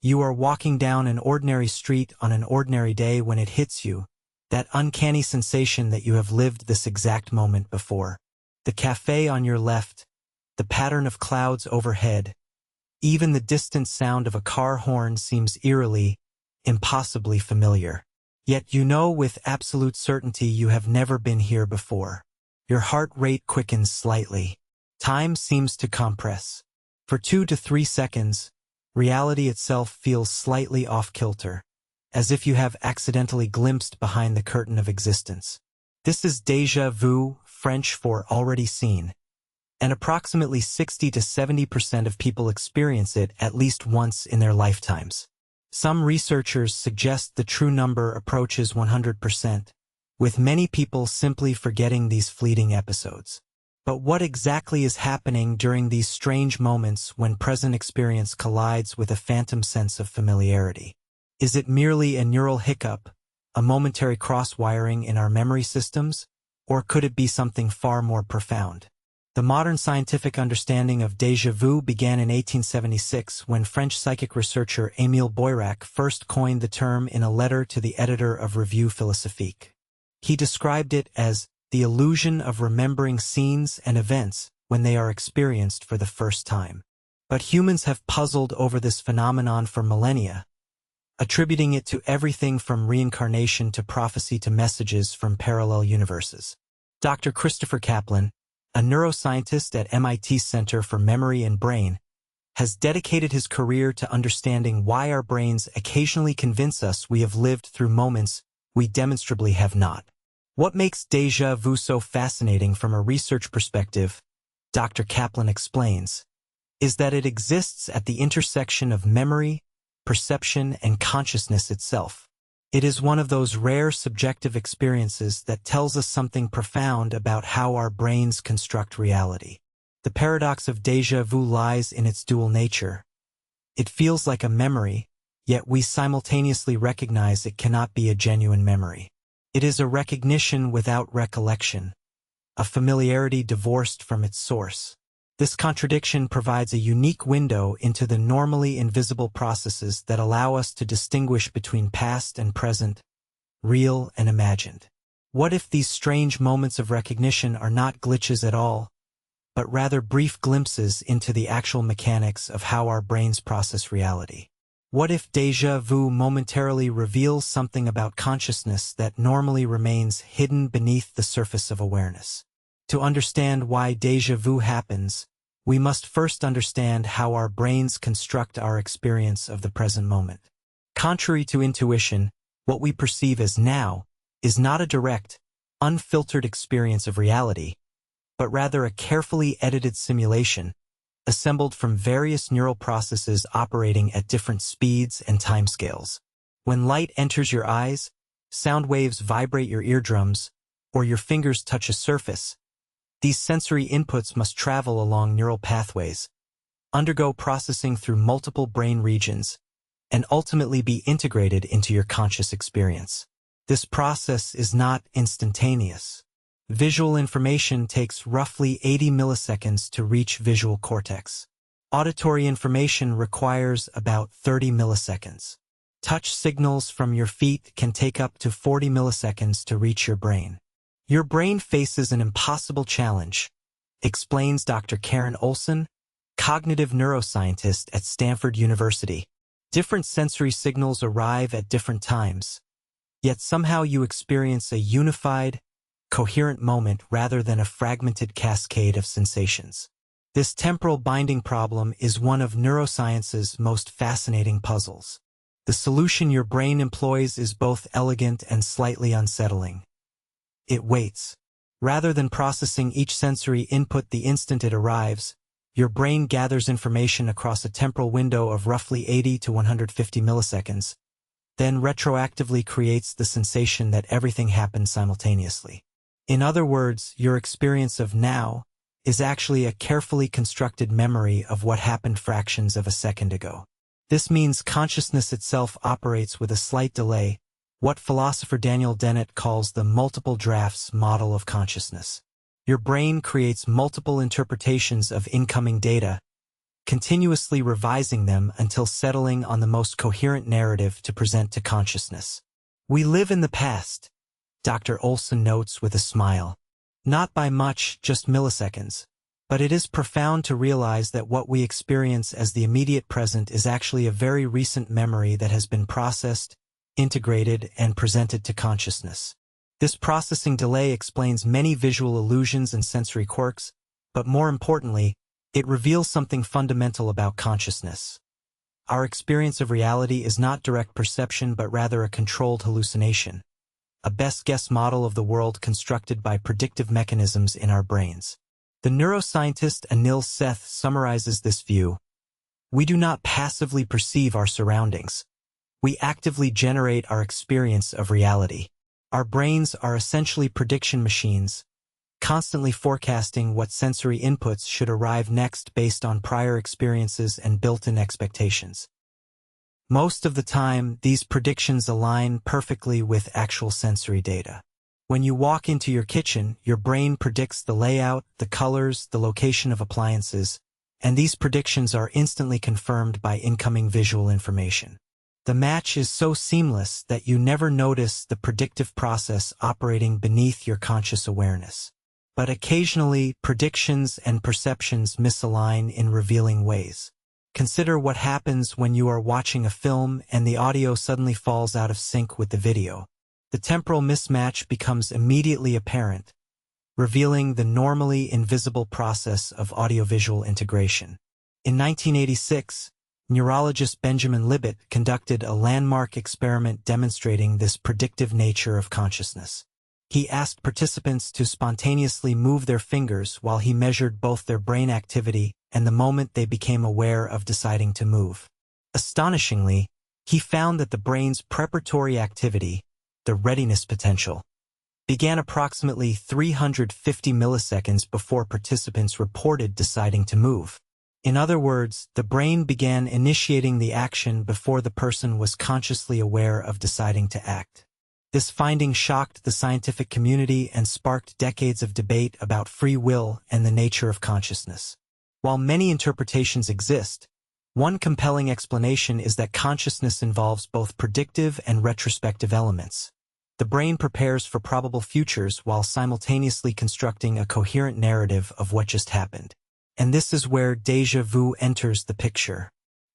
You are walking down an ordinary street on an ordinary day when it hits you, that uncanny sensation that you have lived this exact moment before. The cafe on your left, the pattern of clouds overhead, even the distant sound of a car horn seems eerily, impossibly familiar. Yet you know with absolute certainty you have never been here before. Your heart rate quickens slightly. Time seems to compress. For 2 to 3 seconds, reality itself feels slightly off-kilter, as if you have accidentally glimpsed behind the curtain of existence. This is déjà vu, French for already seen, and approximately 60 to 70% of people experience it at least once in their lifetimes. Some researchers suggest the true number approaches 100%, with many people simply forgetting these fleeting episodes. But what exactly is happening during these strange moments when present experience collides with a phantom sense of familiarity? Is it merely a neural hiccup, a momentary cross-wiring in our memory systems, or could it be something far more profound? The modern scientific understanding of déjà vu began in 1876 when French psychic researcher Émile Boirac first coined the term in a letter to the editor of Revue Philosophique. He described it as the illusion of remembering scenes and events when they are experienced for the first time. But humans have puzzled over this phenomenon for millennia, attributing it to everything from reincarnation to prophecy to messages from parallel universes. Dr. Christopher Kaplan, a neuroscientist at MIT's Center for Memory and Brain, has dedicated his career to understanding why our brains occasionally convince us we have lived through moments we demonstrably have not. What makes déjà vu so fascinating from a research perspective, Dr. Kaplan explains, is that it exists at the intersection of memory, perception, and consciousness itself. It is one of those rare subjective experiences that tells us something profound about how our brains construct reality. The paradox of déjà vu lies in its dual nature. It feels like a memory, yet we simultaneously recognize it cannot be a genuine memory. It is a recognition without recollection, a familiarity divorced from its source. This contradiction provides a unique window into the normally invisible processes that allow us to distinguish between past and present, real and imagined. What if these strange moments of recognition are not glitches at all, but rather brief glimpses into the actual mechanics of how our brains process reality? What if déjà vu momentarily reveals something about consciousness that normally remains hidden beneath the surface of awareness? To understand why déjà vu happens, we must first understand how our brains construct our experience of the present moment. Contrary to intuition, what we perceive as now is not a direct, unfiltered experience of reality, but rather a carefully edited simulation, assembled from various neural processes operating at different speeds and timescales. When light enters your eyes, sound waves vibrate your eardrums, or your fingers touch a surface, these sensory inputs must travel along neural pathways, undergo processing through multiple brain regions, and ultimately be integrated into your conscious experience. This process is not instantaneous. Visual information takes roughly 80 milliseconds to reach visual cortex. Auditory information requires about 30 milliseconds. Touch signals from your feet can take up to 40 milliseconds to reach your brain. Your brain faces an impossible challenge, explains Dr. Karen Olson, cognitive neuroscientist at Stanford University. Different sensory signals arrive at different times, yet somehow you experience a unified, coherent moment rather than a fragmented cascade of sensations. This temporal binding problem is one of neuroscience's most fascinating puzzles. The solution your brain employs is both elegant and slightly unsettling. It waits. Rather than processing each sensory input the instant it arrives, your brain gathers information across a temporal window of roughly 80 to 150 milliseconds, then retroactively creates the sensation that everything happened simultaneously. In other words, your experience of now is actually a carefully constructed memory of what happened fractions of a second ago. This means consciousness itself operates with a slight delay, what philosopher Daniel Dennett calls the multiple drafts model of consciousness. Your brain creates multiple interpretations of incoming data, continuously revising them until settling on the most coherent narrative to present to consciousness. We live in the past, Dr. Olson notes with a smile. Not by much, just milliseconds. But it is profound to realize that what we experience as the immediate present is actually a very recent memory that has been processed, integrated, and presented to consciousness. This processing delay explains many visual illusions and sensory quirks, but more importantly, it reveals something fundamental about consciousness. Our experience of reality is not direct perception but rather a controlled hallucination, a best-guess model of the world constructed by predictive mechanisms in our brains. The neuroscientist Anil Seth summarizes this view. We do not passively perceive our surroundings. We actively generate our experience of reality. Our brains are essentially prediction machines, constantly forecasting what sensory inputs should arrive next based on prior experiences and built-in expectations. Most of the time, these predictions align perfectly with actual sensory data. When you walk into your kitchen, your brain predicts the layout, the colors, the location of appliances, and these predictions are instantly confirmed by incoming visual information. The match is so seamless that you never notice the predictive process operating beneath your conscious awareness. But occasionally, predictions and perceptions misalign in revealing ways. Consider what happens when you are watching a film and the audio suddenly falls out of sync with the video. The temporal mismatch becomes immediately apparent, revealing the normally invisible process of audiovisual integration. In 1986, neurologist Benjamin Libet conducted a landmark experiment demonstrating this predictive nature of consciousness. He asked participants to spontaneously move their fingers while he measured both their brain activity and the moment they became aware of deciding to move. Astonishingly, he found that the brain's preparatory activity, the readiness potential, began approximately 350 milliseconds before participants reported deciding to move. In other words, the brain began initiating the action before the person was consciously aware of deciding to act. This finding shocked the scientific community and sparked decades of debate about free will and the nature of consciousness. While many interpretations exist, one compelling explanation is that consciousness involves both predictive and retrospective elements. The brain prepares for probable futures while simultaneously constructing a coherent narrative of what just happened. And this is where déjà vu enters the picture.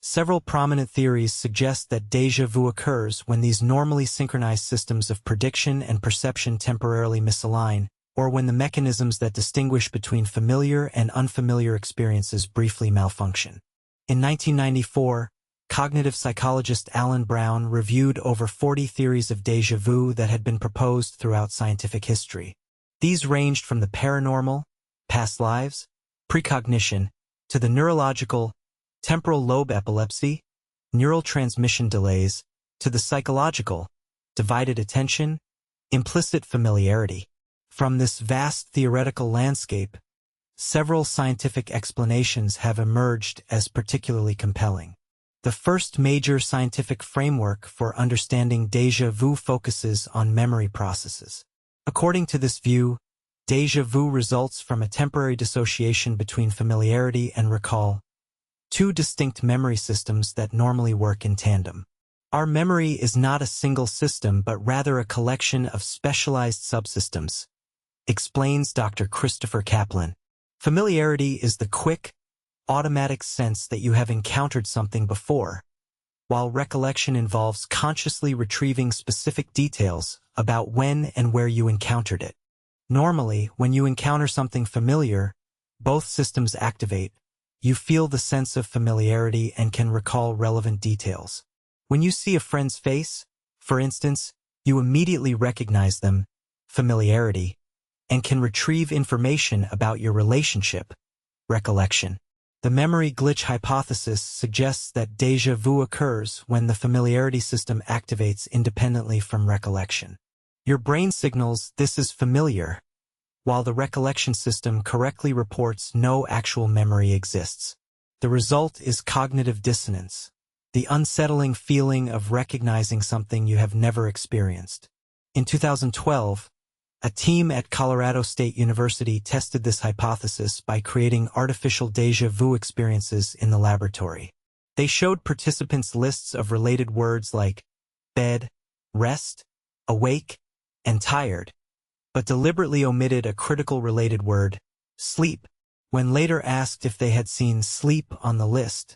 Several prominent theories suggest that déjà vu occurs when these normally synchronized systems of prediction and perception temporarily misalign, or when the mechanisms that distinguish between familiar and unfamiliar experiences briefly malfunction. In 1994, cognitive psychologist Alan Brown reviewed over 40 theories of déjà vu that had been proposed throughout scientific history. These ranged from the paranormal, past lives, precognition, to the neurological, temporal lobe epilepsy, neural transmission delays, to the psychological, divided attention, implicit familiarity. From this vast theoretical landscape, several scientific explanations have emerged as particularly compelling. The first major scientific framework for understanding déjà vu focuses on memory processes. According to this view, déjà vu results from a temporary dissociation between familiarity and recall, two distinct memory systems that normally work in tandem. Our memory is not a single system but rather a collection of specialized subsystems, explains Dr. Christopher Kaplan. Familiarity is the quick, automatic sense that you have encountered something before, while recollection involves consciously retrieving specific details about when and where you encountered it. Normally, when you encounter something familiar, both systems activate. You feel the sense of familiarity and can recall relevant details. When you see a friend's face, for instance, you immediately recognize them, familiarity, and can retrieve information about your relationship, recollection. The memory glitch hypothesis suggests that déjà vu occurs when the familiarity system activates independently from recollection. Your brain signals this is familiar, while the recollection system correctly reports no actual memory exists. The result is cognitive dissonance, the unsettling feeling of recognizing something you have never experienced. In 2012, A team at Colorado State University tested this hypothesis by creating artificial déjà vu experiences in the laboratory. They showed participants lists of related words like bed, rest, awake, and tired, but deliberately omitted a critical related word, sleep. When later asked if they had seen sleep on the list,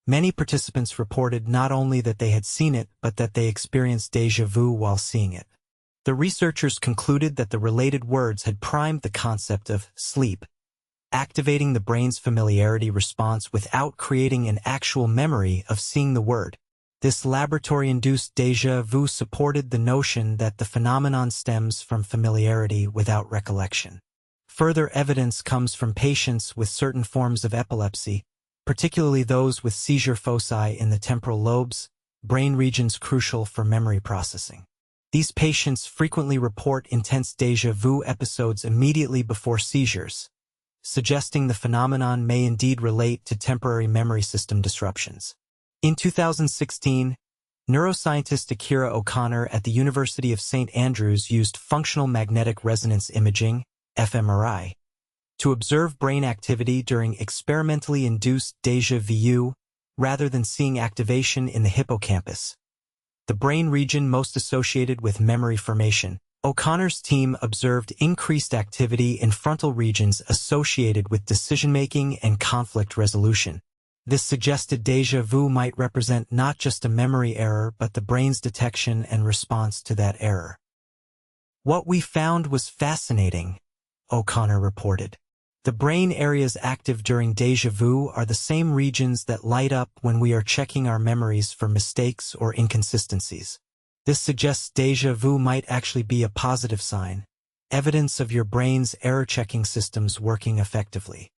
many participants reported not only that they had seen it, but that they experienced déjà vu while seeing it. The researchers concluded that the related words had primed the concept of sleep, activating the brain's familiarity response without creating an actual memory of seeing the word. This laboratory-induced déjà vu supported the notion that the phenomenon stems from familiarity without recollection. Further evidence comes from patients with certain forms of epilepsy, particularly those with seizure foci in the temporal lobes, brain regions crucial for memory processing. These patients frequently report intense déjà vu episodes immediately before seizures, suggesting the phenomenon may indeed relate to temporary memory system disruptions. In 2016, neuroscientist Akira O'Connor at the University of St. Andrews used functional magnetic resonance imaging, fMRI, to observe brain activity during experimentally induced déjà vu rather than seeing activation in the hippocampus, the brain region most associated with memory formation. O'Connor's team observed increased activity in frontal regions associated with decision-making and conflict resolution. This suggested déjà vu might represent not just a memory error but the brain's detection and response to that error. What we found was fascinating, O'Connor reported. The brain areas active during déjà vu are the same regions that light up when we are checking our memories for mistakes or inconsistencies. This suggests déjà vu might actually be a positive sign, evidence of your brain's error-checking systems working effectively.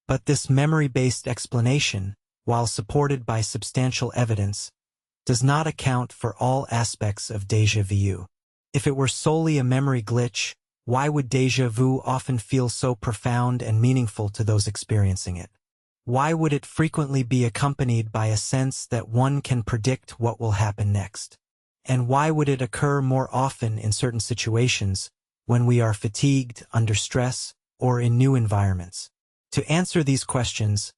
But this memory-based explanation, while supported by substantial evidence, does not account for all aspects of déjà vu. If it were solely a memory glitch, why would déjà vu often feel so profound and meaningful to those experiencing it? Why would it frequently be accompanied by a sense that one can predict what will happen next? And why would it occur more often in certain situations, when we are fatigued, under stress, or in new environments? To answer these questions,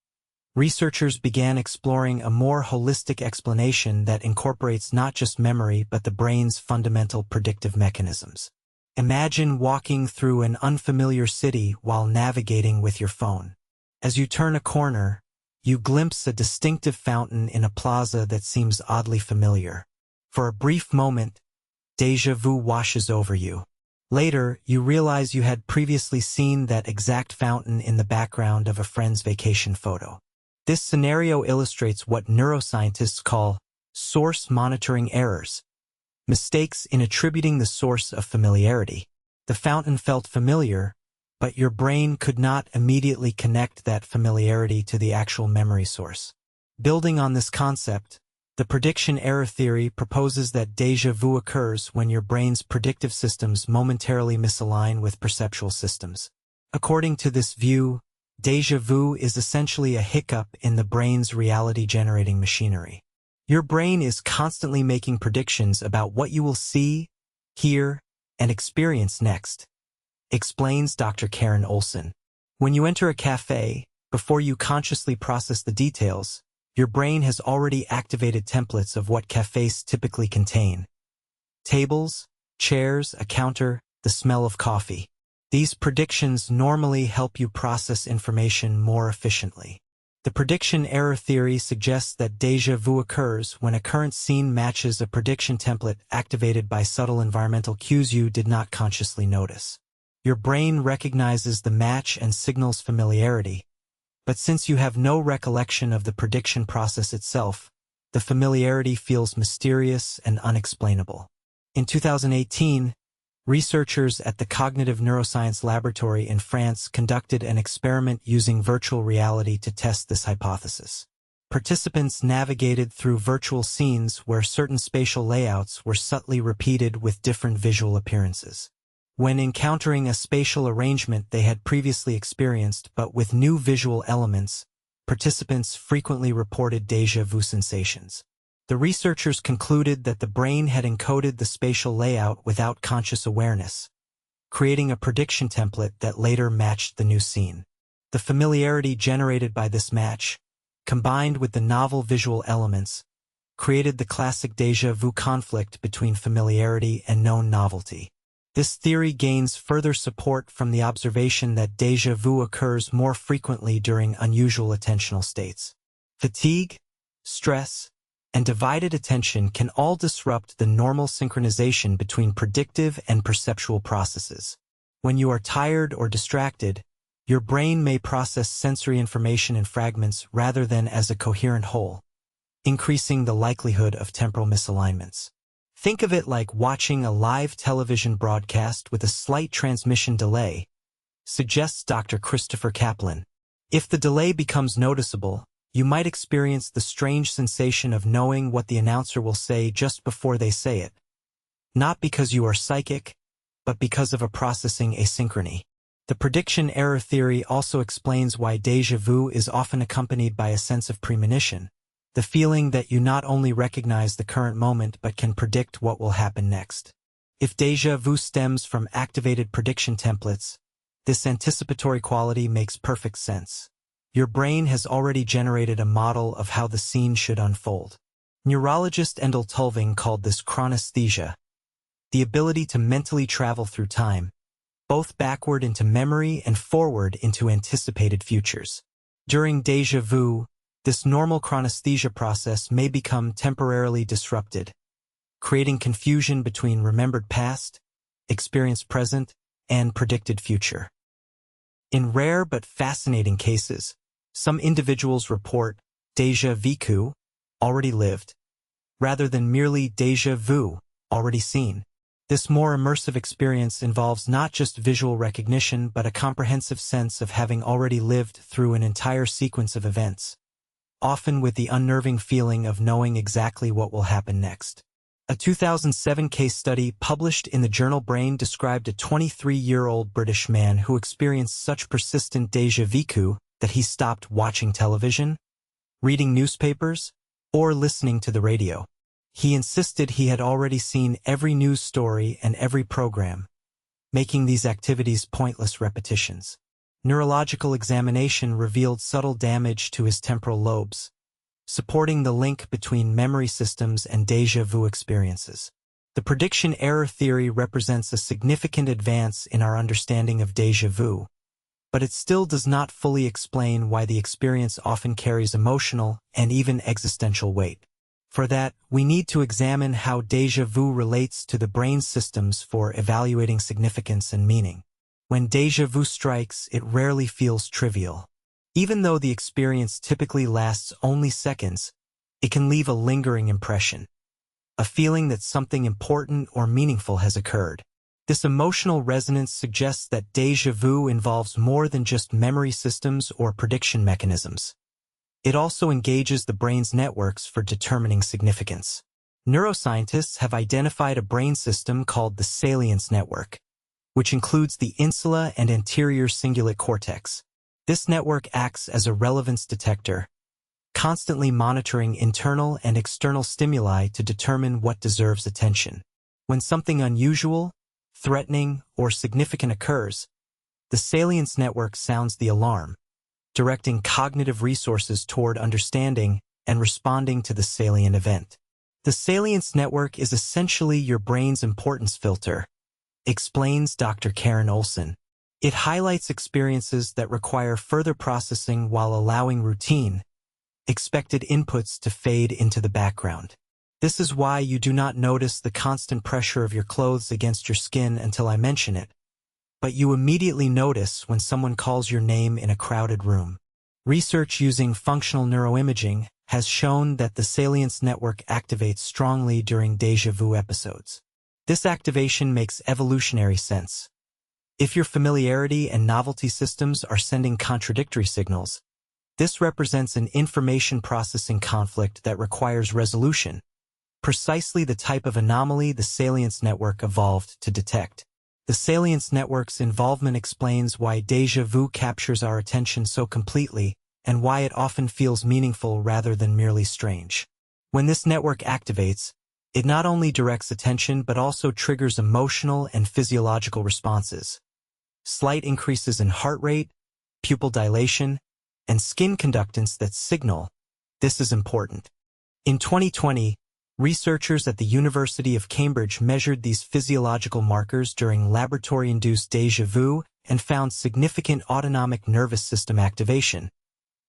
researchers began exploring a more holistic explanation that incorporates not just memory but the brain's fundamental predictive mechanisms. Imagine walking through an unfamiliar city while navigating with your phone. As you turn a corner, you glimpse a distinctive fountain in a plaza that seems oddly familiar. For a brief moment, déjà vu washes over you. Later, you realize you had previously seen that exact fountain in the background of a friend's vacation photo. This scenario illustrates what neuroscientists call source monitoring errors, mistakes in attributing the source of familiarity. The fountain felt familiar, but your brain could not immediately connect that familiarity to the actual memory source. Building on this concept, the prediction error theory proposes that déjà vu occurs when your brain's predictive systems momentarily misalign with perceptual systems. According to this view, déjà vu is essentially a hiccup in the brain's reality-generating machinery. Your brain is constantly making predictions about what you will see, hear, and experience next, explains Dr. Karen Olson. When you enter a cafe, before you consciously process the details, your brain has already activated templates of what cafes typically contain: tables, chairs, a counter, the smell of coffee. These predictions normally help you process information more efficiently. The prediction error theory suggests that déjà vu occurs when a current scene matches a prediction template activated by subtle environmental cues you did not consciously notice. Your brain recognizes the match and signals familiarity, but since you have no recollection of the prediction process itself, the familiarity feels mysterious and unexplainable. In 2018, researchers at the Cognitive Neuroscience Laboratory in France conducted an experiment using virtual reality to test this hypothesis. Participants navigated through virtual scenes where certain spatial layouts were subtly repeated with different visual appearances. When encountering a spatial arrangement they had previously experienced but with new visual elements, participants frequently reported déjà vu sensations. The researchers concluded that the brain had encoded the spatial layout without conscious awareness, creating a prediction template that later matched the new scene. The familiarity generated by this match, combined with the novel visual elements, created the classic déjà vu conflict between familiarity and known novelty. This theory gains further support from the observation that déjà vu occurs more frequently during unusual attentional states. Fatigue, stress, and divided attention can all disrupt the normal synchronization between predictive and perceptual processes. When you are tired or distracted, your brain may process sensory information in fragments rather than as a coherent whole, increasing the likelihood of temporal misalignments. Think of it like watching a live television broadcast with a slight transmission delay, suggests Dr. Christopher Kaplan. If the delay becomes noticeable, you might experience the strange sensation of knowing what the announcer will say just before they say it, not because you are psychic, but because of a processing asynchrony. The prediction error theory also explains why déjà vu is often accompanied by a sense of premonition, the feeling that you not only recognize the current moment but can predict what will happen next. If déjà vu stems from activated prediction templates, this anticipatory quality makes perfect sense. Your brain has already generated a model of how the scene should unfold. Neurologist Endel Tulving called this chronesthesia, the ability to mentally travel through time, both backward into memory and forward into anticipated futures. During déjà vu, this normal chronesthesia process may become temporarily disrupted, creating confusion between remembered past, experienced present, and predicted future. In rare but fascinating cases, some individuals report déjà vécu, already lived, rather than merely déjà vu, already seen. This more immersive experience involves not just visual recognition but a comprehensive sense of having already lived through an entire sequence of events, often with the unnerving feeling of knowing exactly what will happen next. A 2007 case study published in the journal Brain described a 23-year-old British man who experienced such persistent déjà vécu that he stopped watching television, reading newspapers, or listening to the radio. He insisted he had already seen every news story and every program, making these activities pointless repetitions. Neurological examination revealed subtle damage to his temporal lobes, supporting the link between memory systems and déjà vu experiences. The prediction error theory represents a significant advance in our understanding of déjà vu, but it still does not fully explain why the experience often carries emotional and even existential weight. For that, we need to examine how déjà vu relates to the brain systems for evaluating significance and meaning. When déjà vu strikes, it rarely feels trivial. Even though the experience typically lasts only seconds, it can leave a lingering impression, a feeling that something important or meaningful has occurred. This emotional resonance suggests that déjà vu involves more than just memory systems or prediction mechanisms. It also engages the brain's networks for determining significance. Neuroscientists have identified a brain system called the salience network, which includes the insula and anterior cingulate cortex. This network acts as a relevance detector, constantly monitoring internal and external stimuli to determine what deserves attention. When something unusual, threatening, or significant occurs, the salience network sounds the alarm, directing cognitive resources toward understanding and responding to the salient event. The salience network is essentially your brain's importance filter, explains Dr. Karen Olson. It highlights experiences that require further processing while allowing routine, expected inputs to fade into the background. This is why you do not notice the constant pressure of your clothes against your skin until I mention it, but you immediately notice when someone calls your name in a crowded room. Research using functional neuroimaging has shown that the salience network activates strongly during déjà vu episodes. This activation makes evolutionary sense. If your familiarity and novelty systems are sending contradictory signals, this represents an information processing conflict that requires resolution, precisely the type of anomaly the salience network evolved to detect. The salience network's involvement explains why déjà vu captures our attention so completely and why it often feels meaningful rather than merely strange. When this network activates, It not only directs attention but also triggers emotional and physiological responses. Slight increases in heart rate, pupil dilation, and skin conductance that signal this is important. In 2020, researchers at the University of Cambridge measured these physiological markers during laboratory-induced déjà vu and found significant autonomic nervous system activation,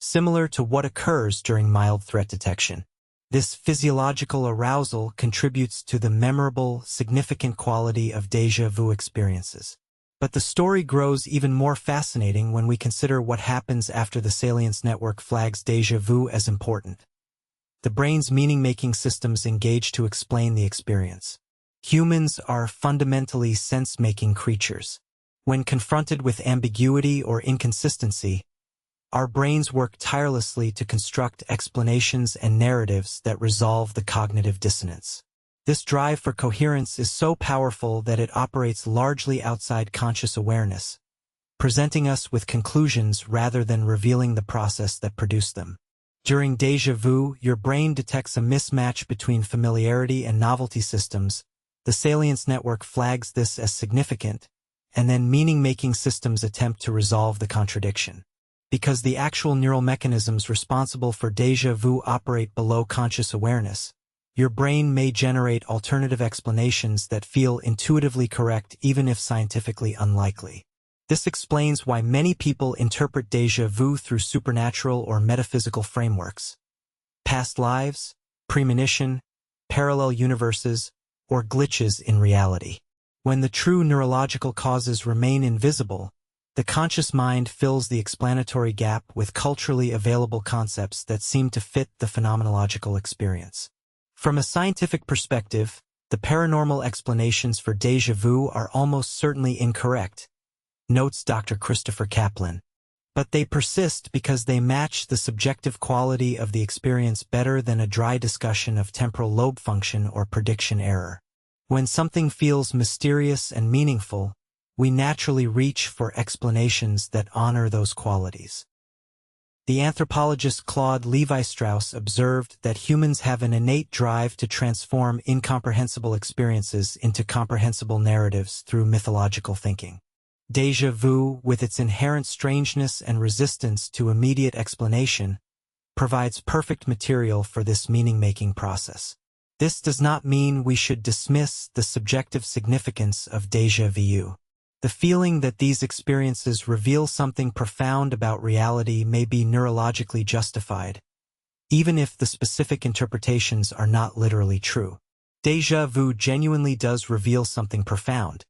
similar to what occurs during mild threat detection. This physiological arousal contributes to the memorable, significant quality of déjà vu experiences. But the story grows even more fascinating when we consider what happens after the salience network flags déjà vu as important. The brain's meaning-making systems engage to explain the experience. Humans are fundamentally sense-making creatures. When confronted with ambiguity or inconsistency, our brains work tirelessly to construct explanations and narratives that resolve the cognitive dissonance. This drive for coherence is so powerful that it operates largely outside conscious awareness, presenting us with conclusions rather than revealing the process that produced them. During déjà vu, your brain detects a mismatch between familiarity and novelty systems. The salience network flags this as significant, and then meaning-making systems attempt to resolve the contradiction. Because the actual neural mechanisms responsible for déjà vu operate below conscious awareness, your brain may generate alternative explanations that feel intuitively correct even if scientifically unlikely. This explains why many people interpret déjà vu through supernatural or metaphysical frameworks. Past lives, premonition, parallel universes, or glitches in reality. When the true neurological causes remain invisible, the conscious mind fills the explanatory gap with culturally available concepts that seem to fit the phenomenological experience. From a scientific perspective, the paranormal explanations for déjà vu are almost certainly incorrect, notes Dr. Christopher Kaplan. But they persist because they match the subjective quality of the experience better than a dry discussion of temporal lobe function or prediction error. When something feels mysterious and meaningful, we naturally reach for explanations that honor those qualities. The anthropologist Claude Lévi-Strauss observed that humans have an innate drive to transform incomprehensible experiences into comprehensible narratives through mythological thinking. Déjà vu, with its inherent strangeness and resistance to immediate explanation, provides perfect material for this meaning-making process. This does not mean we should dismiss the subjective significance of déjà vu. The feeling that these experiences reveal something profound about reality may be neurologically justified, even if the specific interpretations are not literally true. Déjà vu genuinely does reveal something profound.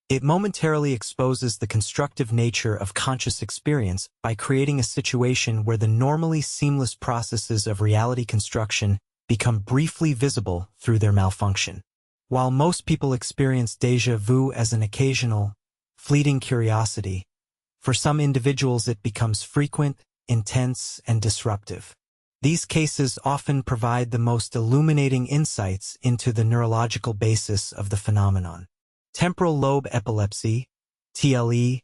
It momentarily exposes the constructive nature of conscious experience by creating a situation where the normally seamless processes of reality construction become briefly visible through their malfunction. While most people experience déjà vu as an occasional, fleeting curiosity, for some individuals it becomes frequent, intense, and disruptive. These cases often provide the most illuminating insights into the neurological basis of the phenomenon. Temporal lobe epilepsy, TLE,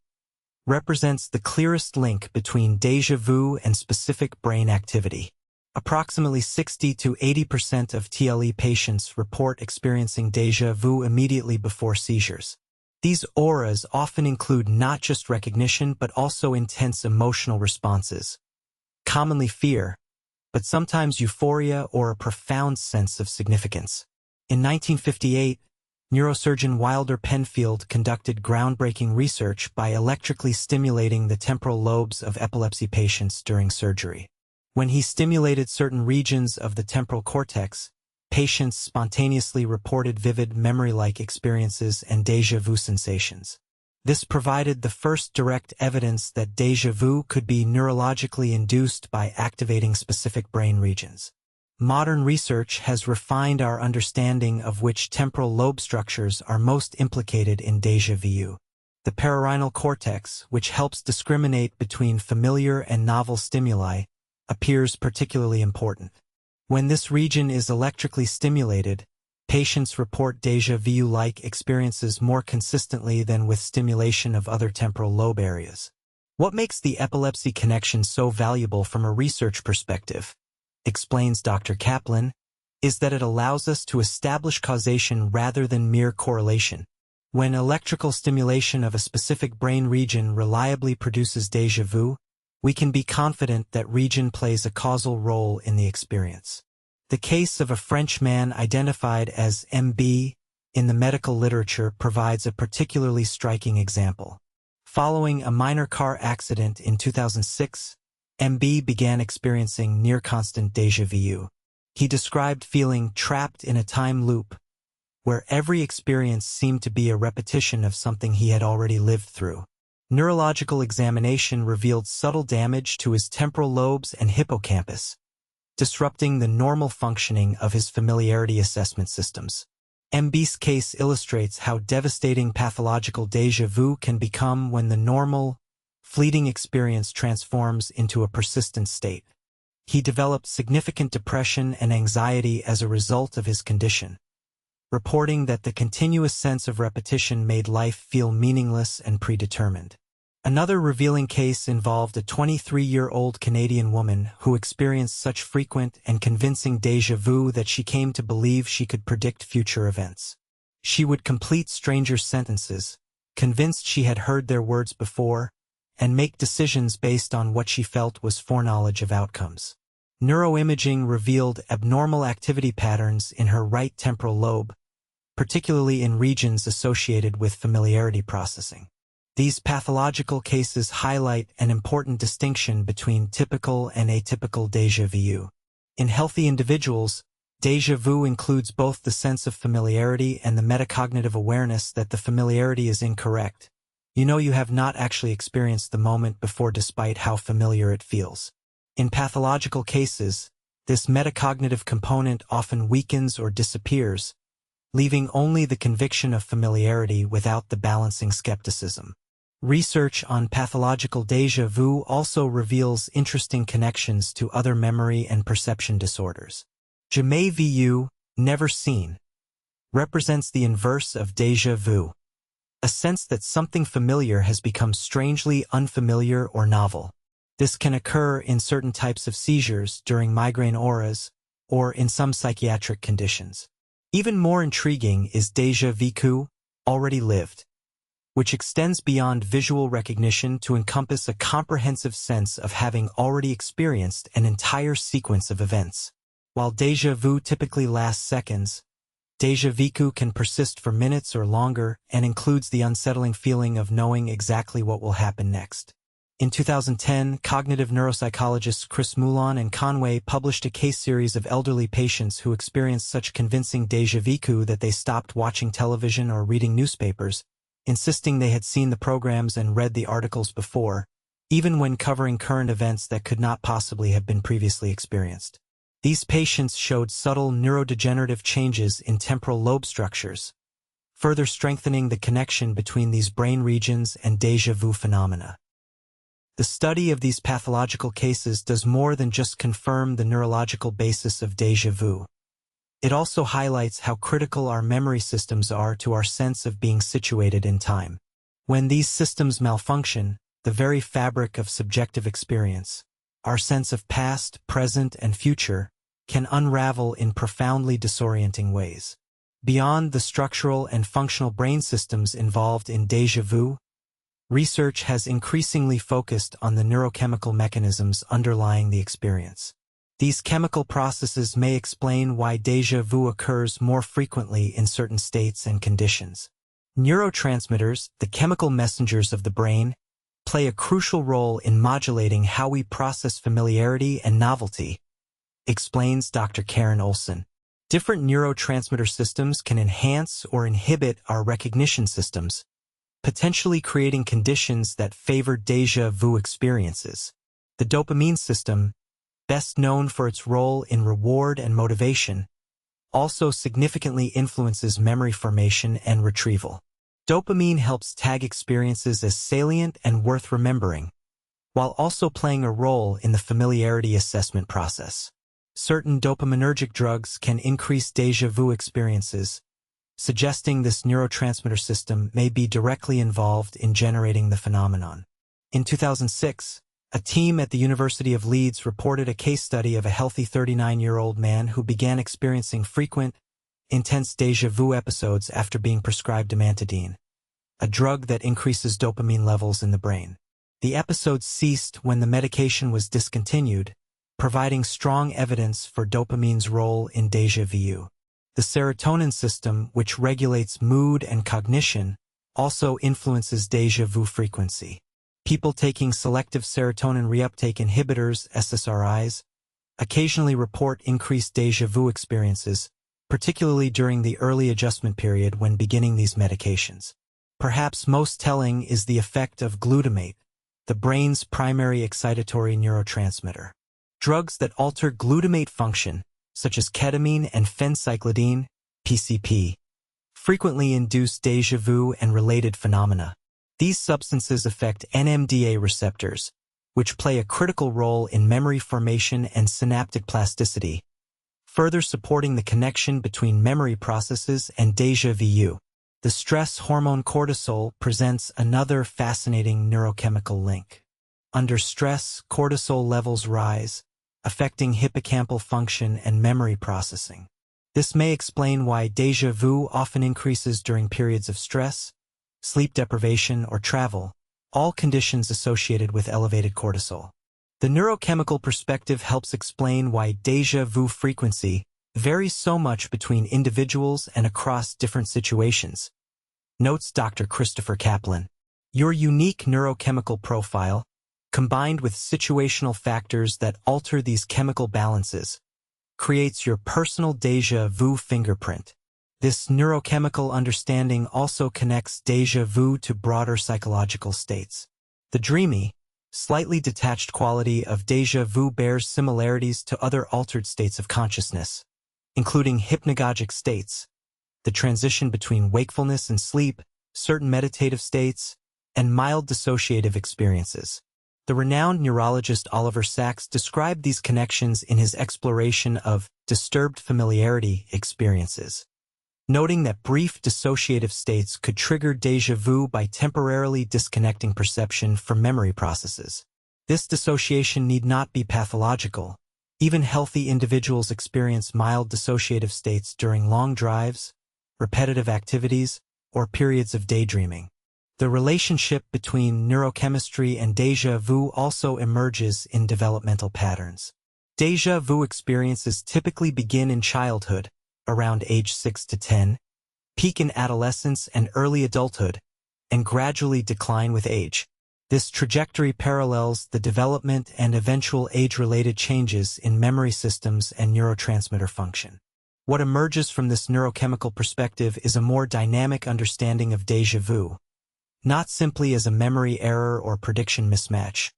represents the clearest link between déjà vu and specific brain activity. Approximately 60 to 80% of TLE patients report experiencing déjà vu immediately before seizures. These auras often include not just recognition but also intense emotional responses, commonly fear, but sometimes euphoria or a profound sense of significance. In 1958, neurosurgeon Wilder Penfield conducted groundbreaking research by electrically stimulating the temporal lobes of epilepsy patients during surgery. When he stimulated certain regions of the temporal cortex, patients spontaneously reported vivid memory-like experiences and déjà vu sensations. This provided the first direct evidence that déjà vu could be neurologically induced by activating specific brain regions. Modern research has refined our understanding of which temporal lobe structures are most implicated in déjà vu. The pararhinal cortex, which helps discriminate between familiar and novel stimuli, appears particularly important. When this region is electrically stimulated, patients report déjà vu-like experiences more consistently than with stimulation of other temporal lobe areas. What makes the epilepsy connection so valuable from a research perspective? Explains Dr. Kaplan. is that it allows us to establish causation rather than mere correlation. When electrical stimulation of a specific brain region reliably produces déjà vu, we can be confident that region plays a causal role in the experience. The case of a French man identified as MB in the medical literature provides a particularly striking example. Following a minor car accident in 2006, MB began experiencing near-constant déjà vu. He described feeling trapped in a time loop, where every experience seemed to be a repetition of something he had already lived through. Neurological examination revealed subtle damage to his temporal lobes and hippocampus, disrupting the normal functioning of his familiarity assessment systems. MB's case illustrates how devastating pathological déjà vu can become when the normal, fleeting experience transforms into a persistent state. He developed significant depression and anxiety as a result of his condition, reporting that the continuous sense of repetition made life feel meaningless and predetermined. Another revealing case involved a 23-year-old Canadian woman who experienced such frequent and convincing déjà vu that she came to believe she could predict future events. She would complete strangers' sentences, convinced she had heard their words before, and make decisions based on what she felt was foreknowledge of outcomes. Neuroimaging revealed abnormal activity patterns in her right temporal lobe, particularly in regions associated with familiarity processing. These pathological cases highlight an important distinction between typical and atypical déjà vu. In healthy individuals, déjà vu includes both the sense of familiarity and the metacognitive awareness that the familiarity is incorrect. You have not actually experienced the moment before despite how familiar it feels. In pathological cases, this metacognitive component often weakens or disappears, leaving only the conviction of familiarity without the balancing skepticism. Research on pathological déjà vu also reveals interesting connections to other memory and perception disorders. Jamais vu, never seen, represents the inverse of déjà vu, a sense that something familiar has become strangely unfamiliar or novel. This can occur in certain types of seizures during migraine auras or in some psychiatric conditions. Even more intriguing is déjà vécu, already lived, which extends beyond visual recognition to encompass a comprehensive sense of having already experienced an entire sequence of events. While déjà vu typically lasts seconds, déjà vécu can persist for minutes or longer and includes the unsettling feeling of knowing exactly what will happen next. In 2010, cognitive neuropsychologists Chris Moulon and Conway published a case series of elderly patients who experienced such convincing déjà vécu that they stopped watching television or reading newspapers, insisting they had seen the programs and read the articles before, even when covering current events that could not possibly have been previously experienced. These patients showed subtle neurodegenerative changes in temporal lobe structures, further strengthening the connection between these brain regions and déjà vu phenomena. The study of these pathological cases does more than just confirm the neurological basis of déjà vu. It also highlights how critical our memory systems are to our sense of being situated in time. When these systems malfunction, the very fabric of subjective experience, our sense of past, present, and future, can unravel in profoundly disorienting ways. Beyond the structural and functional brain systems involved in déjà vu, research has increasingly focused on the neurochemical mechanisms underlying the experience. These chemical processes may explain why déjà vu occurs more frequently in certain states and conditions. Neurotransmitters, the chemical messengers of the brain, play a crucial role in modulating how we process familiarity and novelty, explains Dr. Karen Olson. Different neurotransmitter systems can enhance or inhibit our recognition systems, potentially creating conditions that favor déjà vu experiences. The dopamine system, best known for its role in reward and motivation, also significantly influences memory formation and retrieval. Dopamine helps tag experiences as salient and worth remembering, while also playing a role in the familiarity assessment process. Certain dopaminergic drugs can increase déjà vu experiences, suggesting this neurotransmitter system may be directly involved in generating the phenomenon. In 2006, A team at the University of Leeds reported a case study of a healthy 39-year-old man who began experiencing frequent, intense déjà vu episodes after being prescribed amantadine, a drug that increases dopamine levels in the brain. The episodes ceased when the medication was discontinued, providing strong evidence for dopamine's role in déjà vu. The serotonin system, which regulates mood and cognition, also influences déjà vu frequency. People taking selective serotonin reuptake inhibitors, SSRIs, occasionally report increased déjà vu experiences, particularly during the early adjustment period when beginning these medications. Perhaps most telling is the effect of glutamate, the brain's primary excitatory neurotransmitter. Drugs that alter glutamate function, such as ketamine and phencyclidine, PCP, frequently induce déjà vu and related phenomena. These substances affect NMDA receptors, which play a critical role in memory formation and synaptic plasticity, further supporting the connection between memory processes and déjà vu. The stress hormone cortisol presents another fascinating neurochemical link. Under stress, cortisol levels rise, affecting hippocampal function and memory processing. This may explain why déjà vu often increases during periods of stress, sleep deprivation, or travel, all conditions associated with elevated cortisol. The neurochemical perspective helps explain why déjà vu frequency varies so much between individuals and across different situations. Notes Dr. Christopher Kaplan. Your unique neurochemical profile, combined with situational factors that alter these chemical balances, creates your personal déjà vu fingerprint. This neurochemical understanding also connects déjà vu to broader psychological states. The dreamy, slightly detached quality of déjà vu bears similarities to other altered states of consciousness, including hypnagogic states, the transition between wakefulness and sleep, certain meditative states, and mild dissociative experiences. The renowned neurologist Oliver Sacks described these connections in his exploration of disturbed familiarity experiences, noting that brief dissociative states could trigger déjà vu by temporarily disconnecting perception from memory processes. This dissociation need not be pathological. Even healthy individuals experience mild dissociative states during long drives, repetitive activities, or periods of daydreaming. The relationship between neurochemistry and déjà vu also emerges in developmental patterns. Déjà vu experiences typically begin in childhood, around age 6 to 10, peak in adolescence and early adulthood, and gradually decline with age. This trajectory parallels the development and eventual age-related changes in memory systems and neurotransmitter function. What emerges from this neurochemical perspective is a more dynamic understanding of déjà vu, not simply as a memory error or prediction mismatch,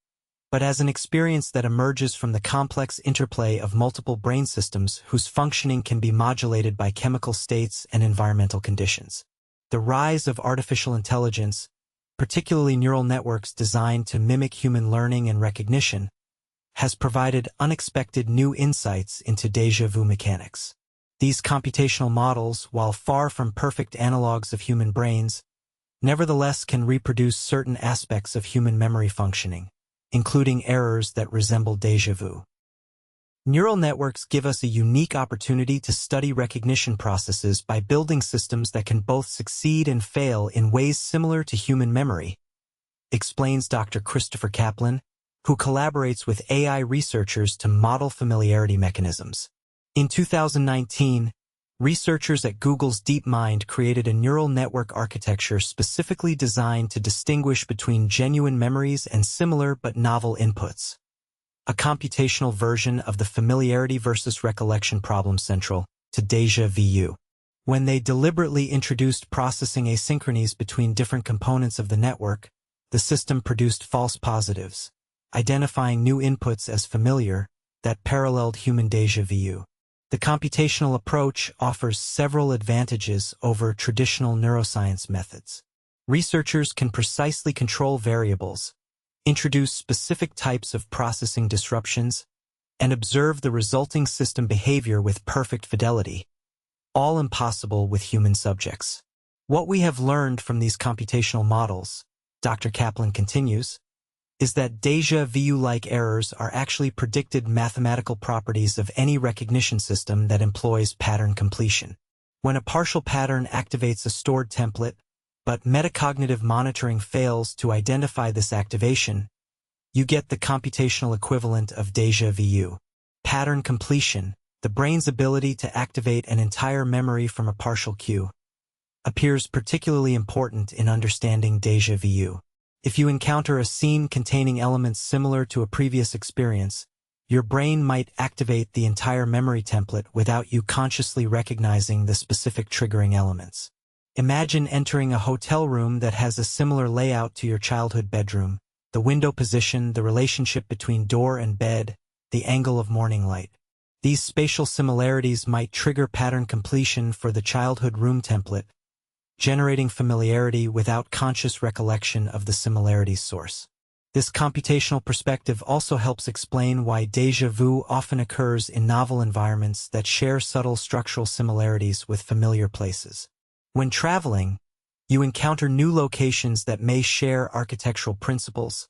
but as an experience that emerges from the complex interplay of multiple brain systems whose functioning can be modulated by chemical states and environmental conditions. The rise of artificial intelligence, particularly neural networks designed to mimic human learning and recognition, has provided unexpected new insights into déjà vu mechanics. These computational models, while far from perfect analogs of human brains, nevertheless can reproduce certain aspects of human memory functioning, including errors that resemble déjà vu. Neural networks give us a unique opportunity to study recognition processes by building systems that can both succeed and fail in ways similar to human memory, explains Dr. Christopher Kaplan, who collaborates with AI researchers to model familiarity mechanisms. In 2019, researchers at Google's DeepMind created a neural network architecture specifically designed to distinguish between genuine memories and similar but novel inputs, a computational version of the familiarity versus recollection problem central to déjà vu. When they deliberately introduced processing asynchronies between different components of the network, the system produced false positives, identifying new inputs as familiar that paralleled human déjà vu. The computational approach offers several advantages over traditional neuroscience methods. Researchers can precisely control variables, introduce specific types of processing disruptions, and observe the resulting system behavior with perfect fidelity, all impossible with human subjects. What we have learned from these computational models, Dr. Kaplan continues, is that déjà vu-like errors are actually predicted mathematical properties of any recognition system that employs pattern completion. When a partial pattern activates a stored template, but metacognitive monitoring fails to identify this activation, you get the computational equivalent of déjà vu. Pattern completion, the brain's ability to activate an entire memory from a partial cue, appears particularly important in understanding déjà vu. If you encounter a scene containing elements similar to a previous experience, your brain might activate the entire memory template without you consciously recognizing the specific triggering elements. Imagine entering a hotel room that has a similar layout to your childhood bedroom: the window position, the relationship between door and bed, the angle of morning light. These spatial similarities might trigger pattern completion for the childhood room template, generating familiarity without conscious recollection of the similarity's source. This computational perspective also helps explain why déjà vu often occurs in novel environments that share subtle structural similarities with familiar places. When traveling, you encounter new locations that may share architectural principles,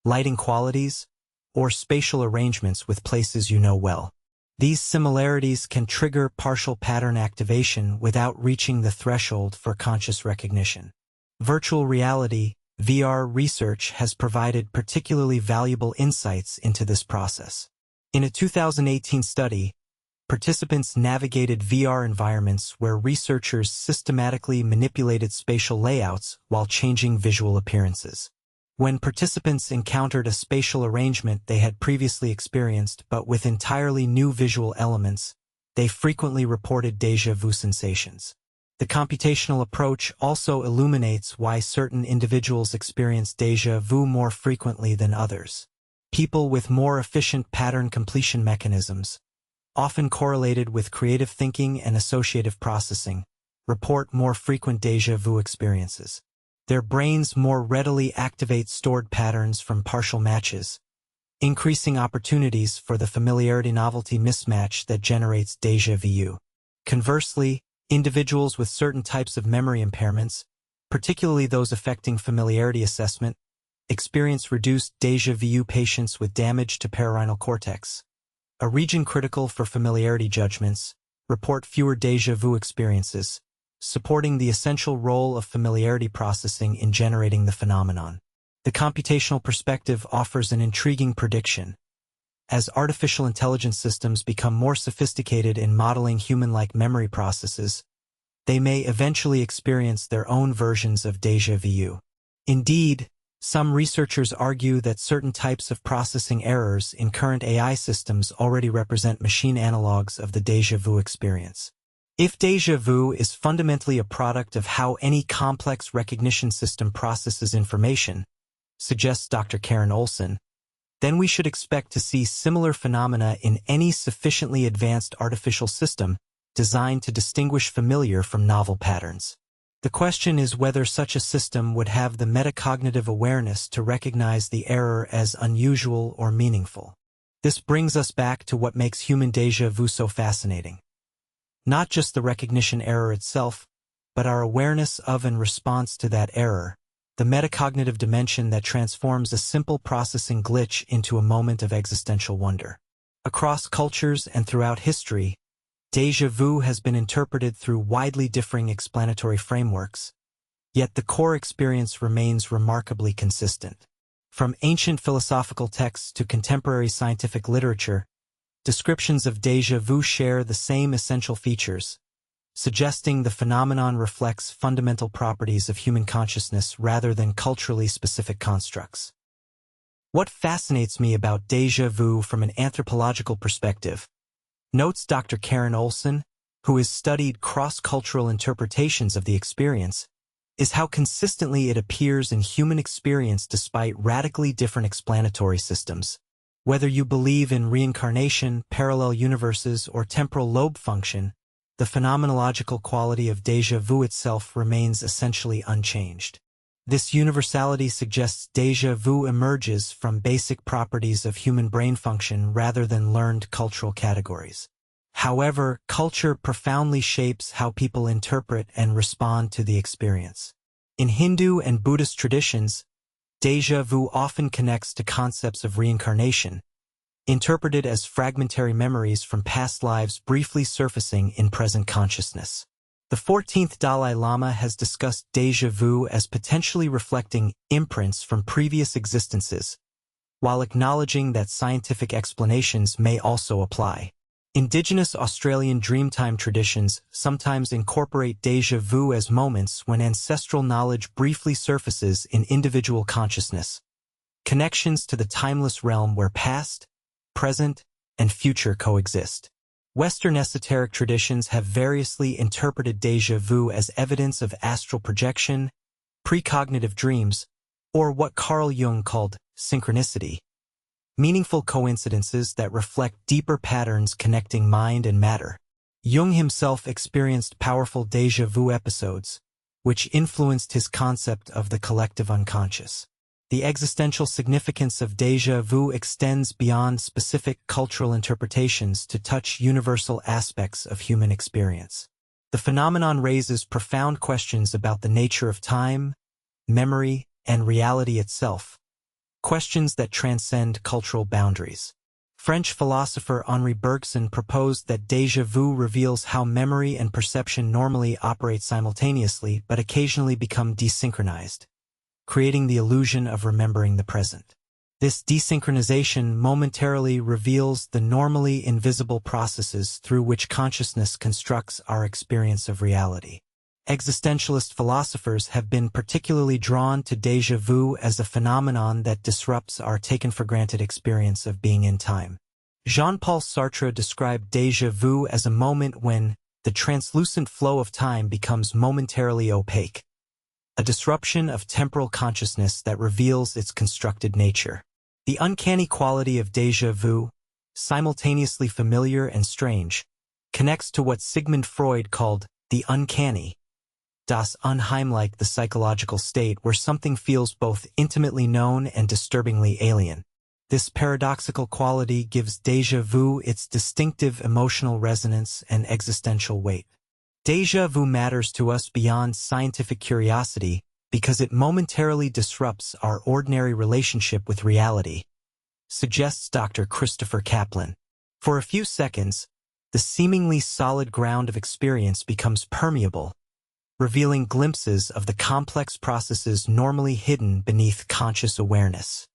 lighting qualities, or spatial arrangements with places you know well. These similarities can trigger partial pattern activation without reaching the threshold for conscious recognition. Virtual reality (VR) research has provided particularly valuable insights into this process. In a 2018 study, participants navigated VR environments where researchers systematically manipulated spatial layouts while changing visual appearances. When participants encountered a spatial arrangement they had previously experienced but with entirely new visual elements, they frequently reported déjà vu sensations. The computational approach also illuminates why certain individuals experience déjà vu more frequently than others. People with more efficient pattern completion mechanisms, often correlated with creative thinking and associative processing, report more frequent déjà vu experiences. Their brains more readily activate stored patterns from partial matches, increasing opportunities for the familiarity-novelty mismatch that generates déjà vu. Conversely, individuals with certain types of memory impairments, particularly those affecting familiarity assessment, experience reduced déjà vu. Patients with damage to perirhinal cortex, a region critical for familiarity judgments, report fewer déjà vu experiences, supporting the essential role of familiarity processing in generating the phenomenon. The computational perspective offers an intriguing prediction. As artificial intelligence systems become more sophisticated in modeling human-like memory processes, they may eventually experience their own versions of déjà vu. Indeed, some researchers argue that certain types of processing errors in current AI systems already represent machine analogs of the déjà vu experience. If déjà vu is fundamentally a product of how any complex recognition system processes information, suggests Dr. Karen Olson, then we should expect to see similar phenomena in any sufficiently advanced artificial system designed to distinguish familiar from novel patterns. The question is whether such a system would have the metacognitive awareness to recognize the error as unusual or meaningful. This brings us back to what makes human déjà vu so fascinating. Not just the recognition error itself, but our awareness of and response to that error, the metacognitive dimension that transforms a simple processing glitch into a moment of existential wonder. Across cultures and throughout history, déjà vu has been interpreted through widely differing explanatory frameworks, yet the core experience remains remarkably consistent. From ancient philosophical texts to contemporary scientific literature, descriptions of déjà vu share the same essential features, suggesting the phenomenon reflects fundamental properties of human consciousness rather than culturally specific constructs. What fascinates me about déjà vu from an anthropological perspective, notes Dr. Karen Olson, who has studied cross-cultural interpretations of the experience, is how consistently it appears in human experience despite radically different explanatory systems. Whether you believe in reincarnation, parallel universes, or temporal lobe function, the phenomenological quality of déjà vu itself remains essentially unchanged. This universality suggests déjà vu emerges from basic properties of human brain function rather than learned cultural categories. However, culture profoundly shapes how people interpret and respond to the experience. In Hindu and Buddhist traditions, Déjà vu often connects to concepts of reincarnation, interpreted as fragmentary memories from past lives briefly surfacing in present consciousness. The 14th Dalai Lama has discussed déjà vu as potentially reflecting imprints from previous existences, while acknowledging that scientific explanations may also apply. Indigenous Australian Dreamtime traditions sometimes incorporate déjà vu as moments when ancestral knowledge briefly surfaces in individual consciousness, connections to the timeless realm where past, present, and future coexist. Western esoteric traditions have variously interpreted déjà vu as evidence of astral projection, precognitive dreams, or what Carl Jung called synchronicity, meaningful coincidences that reflect deeper patterns connecting mind and matter. Jung himself experienced powerful déjà vu episodes, which influenced his concept of the collective unconscious. The existential significance of déjà vu extends beyond specific cultural interpretations to touch universal aspects of human experience. The phenomenon raises profound questions about the nature of time, memory, and reality itself, questions that transcend cultural boundaries. French philosopher Henri Bergson proposed that déjà vu reveals how memory and perception normally operate simultaneously but occasionally become desynchronized, creating the illusion of remembering the present. This desynchronization momentarily reveals the normally invisible processes through which consciousness constructs our experience of reality. Existentialist philosophers have been particularly drawn to déjà vu as a phenomenon that disrupts our taken-for-granted experience of being in time. Jean-Paul Sartre described déjà vu as a moment when the translucent flow of time becomes momentarily opaque, a disruption of temporal consciousness that reveals its constructed nature. The uncanny quality of déjà vu, simultaneously familiar and strange, connects to what Sigmund Freud called the uncanny, das Unheimliche, the psychological state where something feels both intimately known and disturbingly alien. This paradoxical quality gives déjà vu its distinctive emotional resonance and existential weight. Déjà vu matters to us beyond scientific curiosity because it momentarily disrupts our ordinary relationship with reality, suggests Dr. Christopher Kaplan. For a few seconds, the seemingly solid ground of experience becomes permeable, revealing glimpses of the complex processes normally hidden beneath conscious awareness.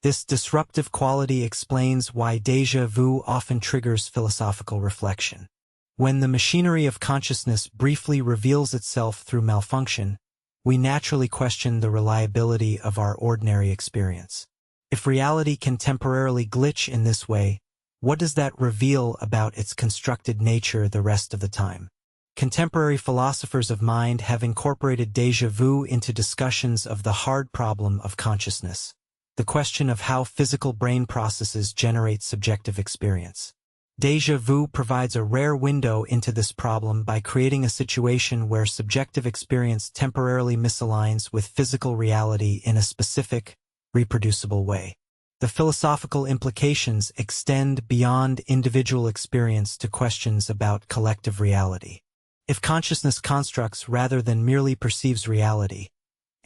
This disruptive quality explains why déjà vu often triggers philosophical reflection. When the machinery of consciousness briefly reveals itself through malfunction, we naturally question the reliability of our ordinary experience. If reality can temporarily glitch in this way, what does that reveal about its constructed nature the rest of the time? Contemporary philosophers of mind have incorporated déjà vu into discussions of the hard problem of consciousness, the question of how physical brain processes generate subjective experience. Déjà vu provides a rare window into this problem by creating a situation where subjective experience temporarily misaligns with physical reality in a specific, reproducible way. The philosophical implications extend beyond individual experience to questions about collective reality. If consciousness constructs rather than merely perceives reality,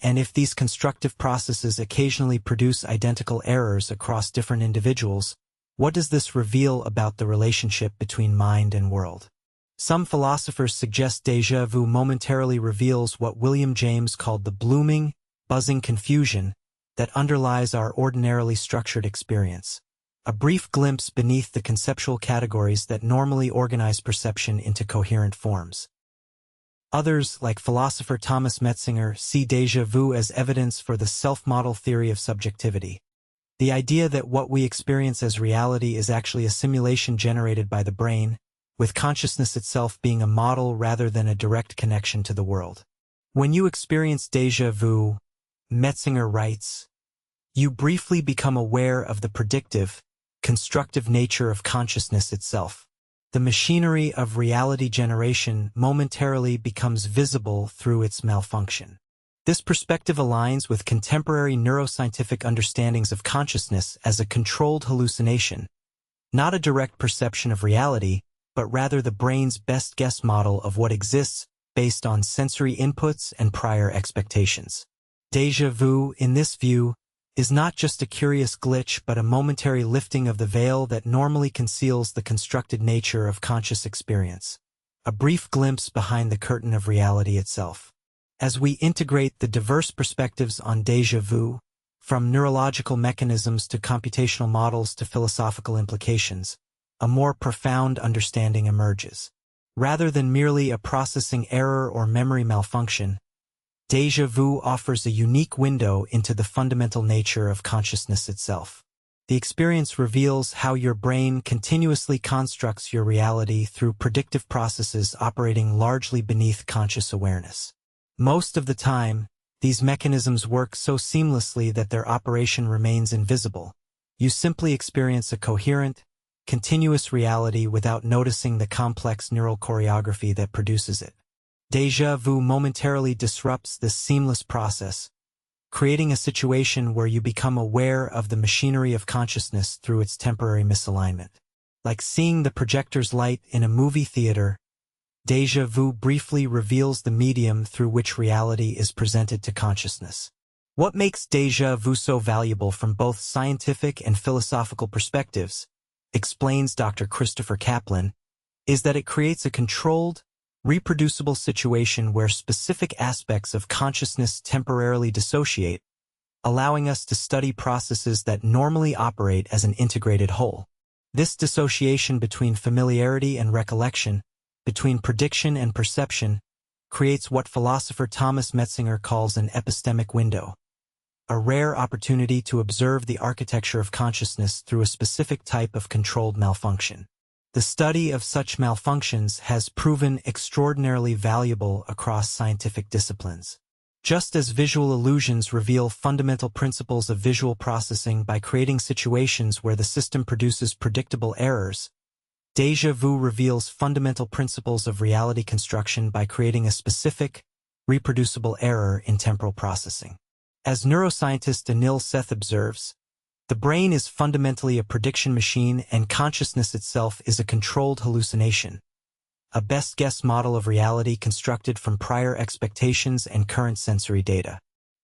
and if these constructive processes occasionally produce identical errors across different individuals, what does this reveal about the relationship between mind and world? Some philosophers suggest déjà vu momentarily reveals what William James called the blooming, buzzing confusion that underlies our ordinarily structured experience, a brief glimpse beneath the conceptual categories that normally organize perception into coherent forms. Others, like philosopher Thomas Metzinger, see déjà vu as evidence for the self-model theory of subjectivity, the idea that what we experience as reality is actually a simulation generated by the brain, with consciousness itself being a model rather than a direct connection to the world. When you experience déjà vu, Metzinger writes, you briefly become aware of the predictive, constructive nature of consciousness itself. The machinery of reality generation momentarily becomes visible through its malfunction. This perspective aligns with contemporary neuroscientific understandings of consciousness as a controlled hallucination, not a direct perception of reality, but rather the brain's best guess model of what exists based on sensory inputs and prior expectations. Déjà vu, in this view, is not just a curious glitch but a momentary lifting of the veil that normally conceals the constructed nature of conscious experience, a brief glimpse behind the curtain of reality itself. As we integrate the diverse perspectives on déjà vu, from neurological mechanisms to computational models to philosophical implications, a more profound understanding emerges. Rather than merely a processing error or memory malfunction, déjà vu offers a unique window into the fundamental nature of consciousness itself. The experience reveals how your brain continuously constructs your reality through predictive processes operating largely beneath conscious awareness. Most of the time, these mechanisms work so seamlessly that their operation remains invisible. You simply experience a coherent, continuous reality without noticing the complex neural choreography that produces it. Déjà vu momentarily disrupts this seamless process, creating a situation where you become aware of the machinery of consciousness through its temporary misalignment. Like seeing the projector's light in a movie theater, déjà vu briefly reveals the medium through which reality is presented to consciousness. What makes déjà vu so valuable from both scientific and philosophical perspectives, explains Dr. Christopher Kaplan, is that it creates a controlled, reproducible situation where specific aspects of consciousness temporarily dissociate, allowing us to study processes that normally operate as an integrated whole. This dissociation between familiarity and recollection, between prediction and perception, creates what philosopher Thomas Metzinger calls an epistemic window, a rare opportunity to observe the architecture of consciousness through a specific type of controlled malfunction. The study of such malfunctions has proven extraordinarily valuable across scientific disciplines. Just as visual illusions reveal fundamental principles of visual processing by creating situations where the system produces predictable errors, déjà vu reveals fundamental principles of reality construction by creating a specific, reproducible error in temporal processing. As neuroscientist Anil Seth observes, the brain is fundamentally a prediction machine and consciousness itself is a controlled hallucination, a best-guess model of reality constructed from prior expectations and current sensory data.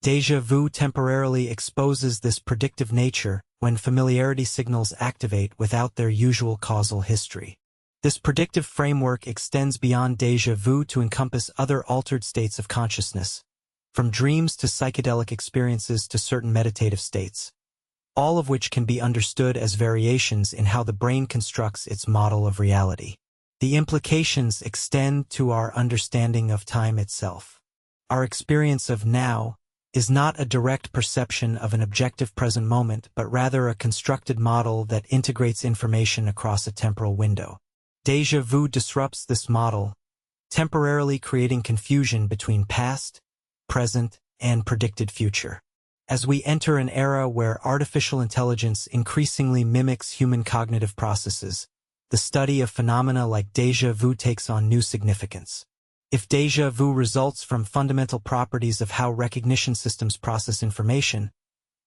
Déjà vu temporarily exposes this predictive nature when familiarity signals activate without their usual causal history. This predictive framework extends beyond déjà vu to encompass other altered states of consciousness, from dreams to psychedelic experiences to certain meditative states, all of which can be understood as variations in how the brain constructs its model of reality. The implications extend to our understanding of time itself. Our experience of now is not a direct perception of an objective present moment, but rather a constructed model that integrates information across a temporal window. Déjà vu disrupts this model, temporarily creating confusion between past, present, and predicted future. As we enter an era where artificial intelligence increasingly mimics human cognitive processes, the study of phenomena like déjà vu takes on new significance. If déjà vu results from fundamental properties of how recognition systems process information,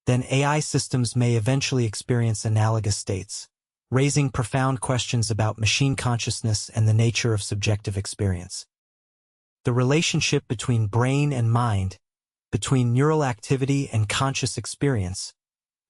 then AI systems may eventually experience analogous states, raising profound questions about machine consciousness and the nature of subjective experience. The relationship between brain and mind, between neural activity and conscious experience,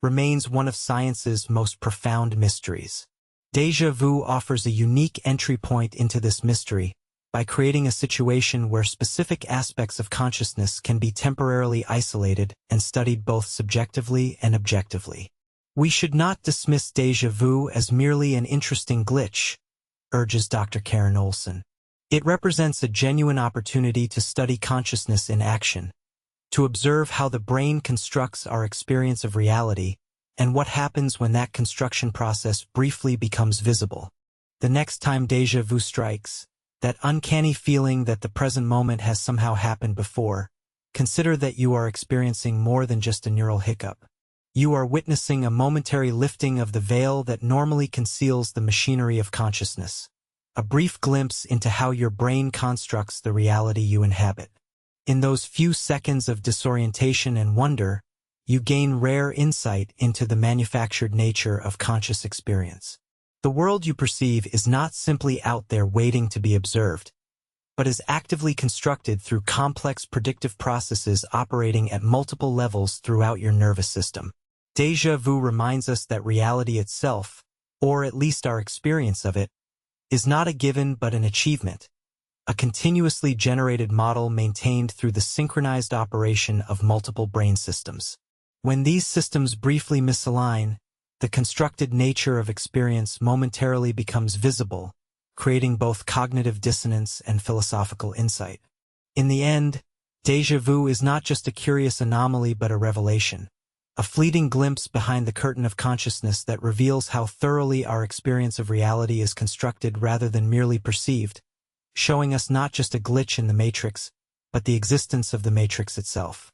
remains one of science's most profound mysteries. Déjà vu offers a unique entry point into this mystery by creating a situation where specific aspects of consciousness can be temporarily isolated and studied both subjectively and objectively. We should not dismiss déjà vu as merely an interesting glitch, urges Dr. Karen Olson. It represents a genuine opportunity to study consciousness in action, to observe how the brain constructs our experience of reality and what happens when that construction process briefly becomes visible. The next time déjà vu strikes, that uncanny feeling that the present moment has somehow happened before, consider that you are experiencing more than just a neural hiccup. You are witnessing a momentary lifting of the veil that normally conceals the machinery of consciousness, a brief glimpse into how your brain constructs the reality you inhabit. In those few seconds of disorientation and wonder, you gain rare insight into the manufactured nature of conscious experience. The world you perceive is not simply out there waiting to be observed, but is actively constructed through complex predictive processes operating at multiple levels throughout your nervous system. Déjà vu reminds us that reality itself, or at least our experience of it, is not a given but an achievement, a continuously generated model maintained through the synchronized operation of multiple brain systems. When these systems briefly misalign, the constructed nature of experience momentarily becomes visible, creating both cognitive dissonance and philosophical insight. In the end, déjà vu is not just a curious anomaly but a revelation, a fleeting glimpse behind the curtain of consciousness that reveals how thoroughly our experience of reality is constructed rather than merely perceived, showing us not just a glitch in the matrix, but the existence of the matrix itself.